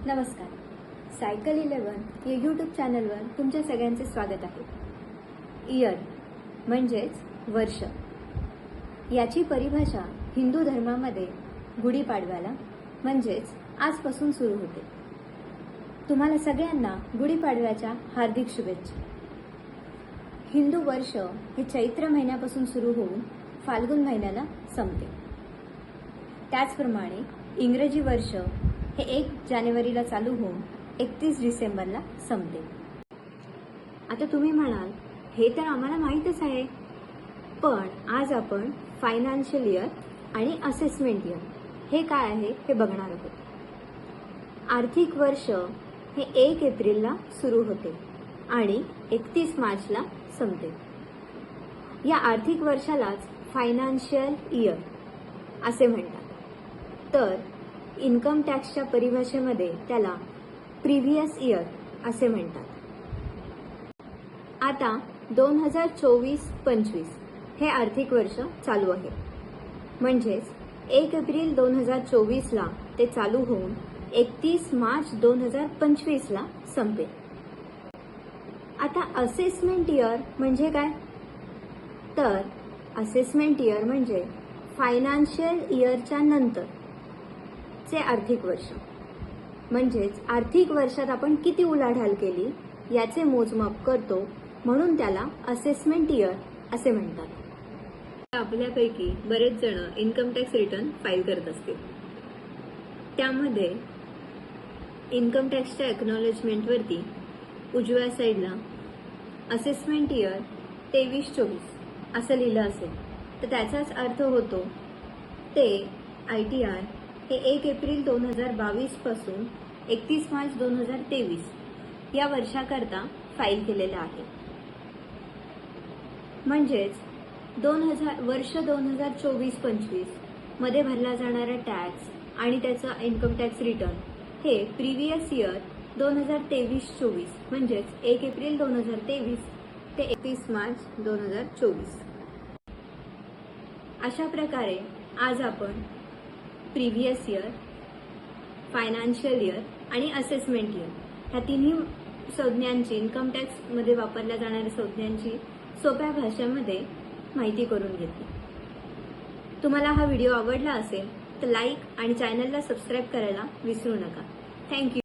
नमस्कार. सायकल 11 या यूट्यूब चॅनलवर तुमच्या सगळ्यांचे स्वागत आहे. इयर म्हणजेच वर्ष. याची परिभाषा हिंदू धर्मामध्ये गुढीपाडव्याला म्हणजेच आजपासून सुरू होते. तुम्हाला सगळ्यांना गुढीपाडव्याच्या हार्दिक शुभेच्छा. हिंदू वर्ष हे चैत्र महिन्यापासून सुरू होऊन फाल्गुन महिन्याला संपते. त्याचप्रमाणे इंग्रजी वर्ष हे 1 जानेवारीला चालू होऊन 31 डिसेंबरला संपते. आता तुम्ही म्हणाल, हे तर आम्हाला माहीतच आहे, पण आज आपण फायनान्शियल इयर आणि असेसमेंट इयर हे काय आहे हे बघणार आहोत. आर्थिक वर्ष हे 1 एप्रिलला सुरू होते आणि 31 मार्चला संपते. या आर्थिक वर्षालाच फायनान्शियल इयर असे म्हणतात. तर इन्कम टॅक्सच्या परिभाषेमध्ये त्याला प्रिव्हियस इयर असे म्हणतात. आता 2024-25 हे आर्थिक वर्ष चालू आहे. म्हणजेच 1 एप्रिल 2024ला ते चालू होऊन 31 मार्च 2025ला संपेल. आता असेसमेंट इयर म्हणजे काय? तर असेसमेंट इयर म्हणजे फायनान्शियल इयरच्या नंतर चे आर्थिक वर्ष. म्हणजेच आर्थिक वर्षात आपण किती उलाढाल केली याचे मोजमाप करतो, म्हणून त्याला असेसमेंट इयर असे म्हणतात. आपल्यापैकी बरेच जण इन्कम टॅक्स रिटर्न फाईल करत असतील. त्यामध्ये इन्कम टॅक्सच्या एक्नॉलेजमेंटवरती उजव्या साईडला असेसमेंट इयर 23-24 असं लिहिलं असेल तर त्याचाच अर्थ होतो ते ITR हे 1 एप्रिल 2022 पासून 31 मार्च 2023 या वर्षाकरता फाईल केलेला आहे. म्हणजेच वर्ष 2024-25 मध्ये भरला जाणारा टॅक्स आणि त्याचा इन्कम टॅक्स रिटर्न हे प्रिव्हियस इयर 2023-24 म्हणजेच 1 एप्रिल 2023 ते 31 मार्च 2024. अशा प्रकारे आज आपण प्रिव्हियस इयर, फायनान्शियल इयर आणि असेसमेंट इयर ह्या तिन्ही संज्ञांची, इन्कम टॅक्समध्ये वापरल्या जाणाऱ्या संज्ञांची सोप्या भाषेमध्ये माहिती करून घेतली. तुम्हाला हा व्हिडिओ आवडला असेल तर लाईक आणि चॅनलला सबस्क्राईब करायला विसरू नका. थँक्यू.